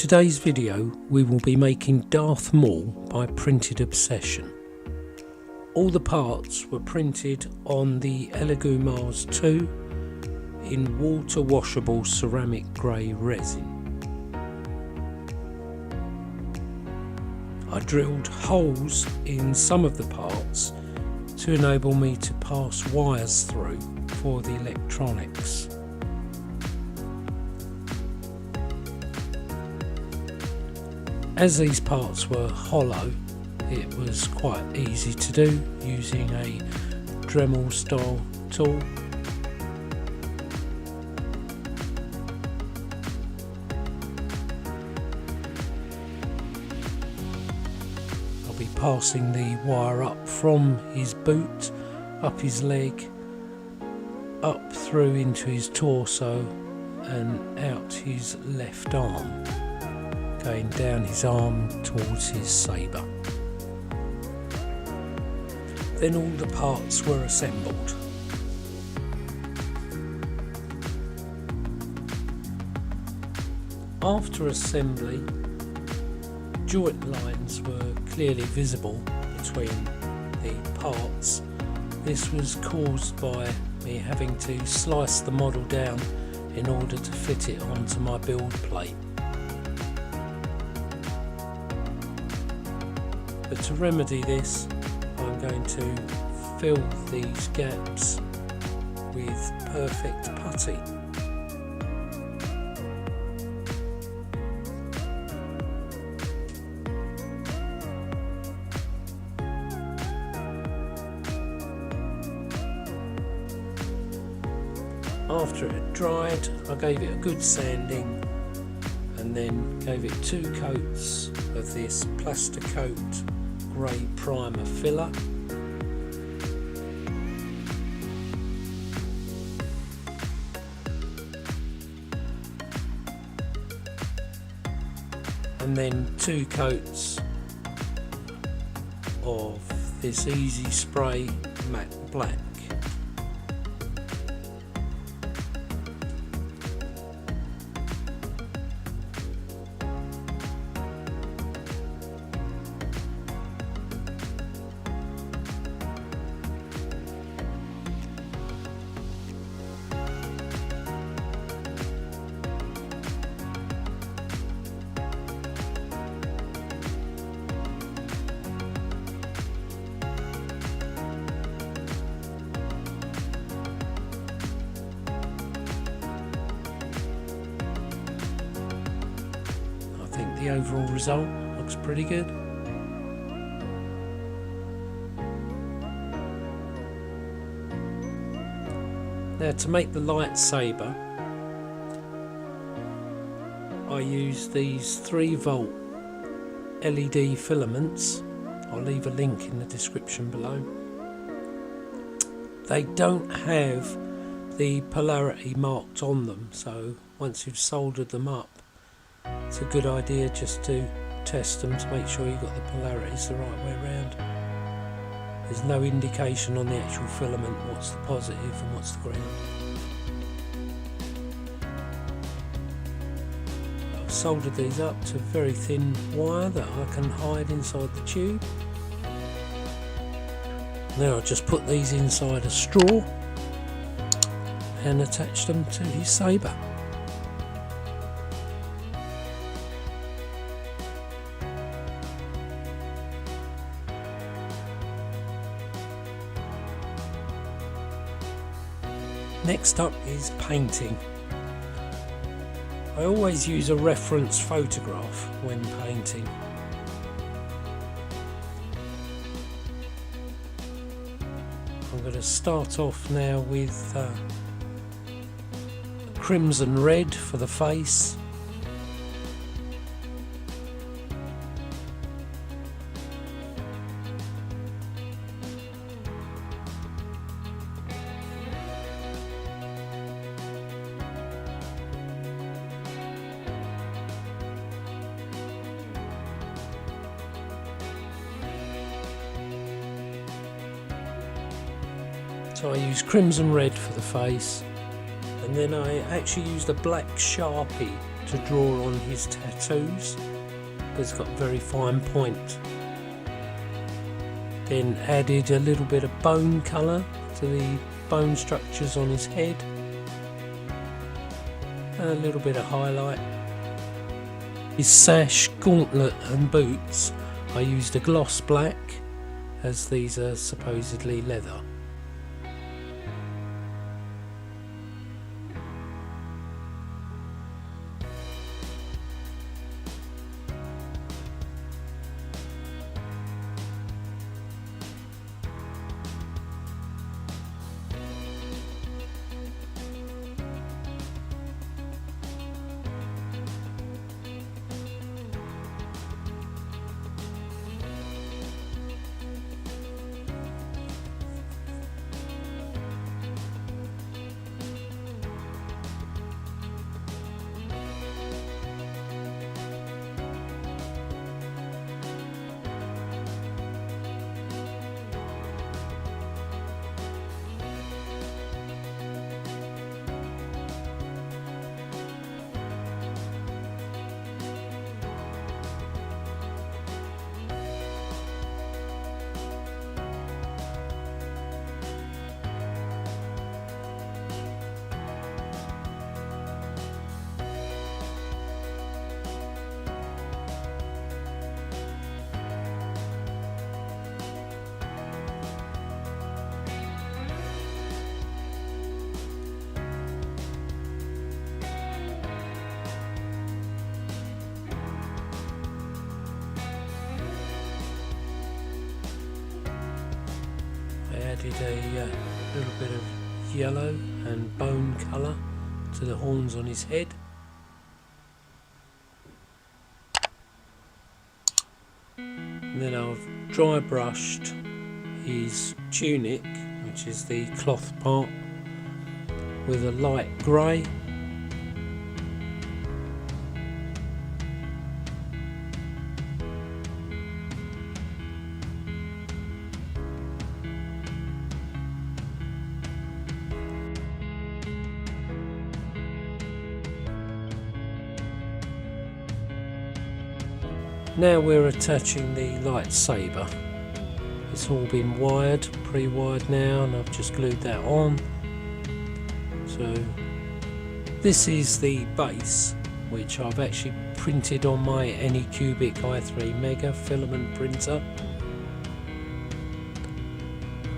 today's video we will be making Darth Maul by Printed Obsession. All the parts were printed on the Aliexpress 2 in water washable ceramic grey resin. I drilled holes in some of the parts to enable me to pass wires through for the electronics. As these parts were hollow, it was quite easy to do using a Dremel style tool. I'll be passing the wire up from his boot, up his leg, up through into his torso and out his left arm, going down his arm towards his sabre. Then all the parts were assembled. After assembly, joint lines were clearly visible between the parts. This was caused by me having to slice the model down in order to fit it onto my build plate. But to remedy this, I'm going to fill these gaps with perfect putty. After it had dried, I gave it a good sanding and then gave it 2 coats of this Plasticoat grey primer filler. And then 2 coats of this Easy Spray matte black. I think the overall result looks pretty good. Now, to make the lightsaber, I use these 3-volt LED filaments. I'll leave a link in the description below. They don't have the polarity marked on them, so once you've soldered them up, it's a good idea just to test them to make sure you've got the polarities the right way around. There's no indication on the actual filament what's the positive and what's the ground. I've soldered these up to very thin wire that I can hide inside the tube. Now I'll just put these inside a straw and attach them to his sabre. Next up is painting. I always use a reference photograph when painting. I'm going to start off now with crimson red for the face. So I use crimson red for the face, and then I actually used a black Sharpie to draw on his tattoos. It's got a very fine point. Then added a little bit of bone colour to the bone structures on his head. A little bit of highlight. His sash, gauntlet and boots, I used a gloss black, as these are supposedly leather. Added a little bit of yellow and bone colour to the horns on his head. And then I've dry brushed his tunic, which is the cloth part, with a light grey. Now we're attaching the lightsaber. It's all been wired, pre-wired now, and I've just glued that on. So this is the base, which I've actually printed on my Anycubic i3 Mega filament printer.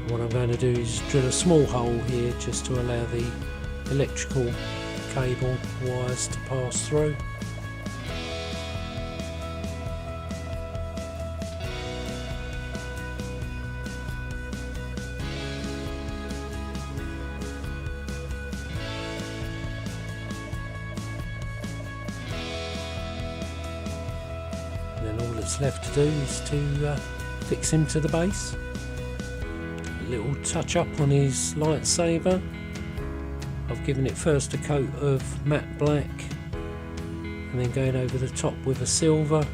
What I'm going to do is drill a small hole here just to allow the electrical cable wires to pass through. Then all that's left to do is to fix him to the base. A little touch up on his lightsaber. I've given it first a coat of matte black and then going over the top with a silver,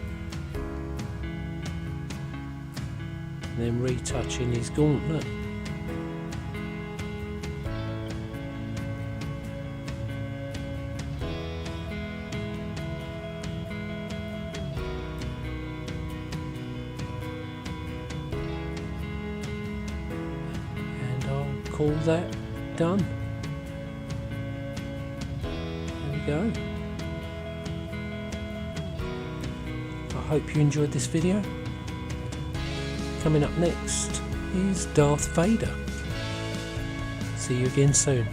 and then retouching his gauntlet. Call that done. There we go. I hope you enjoyed this video. Coming up next is Darth Vader. See you again soon.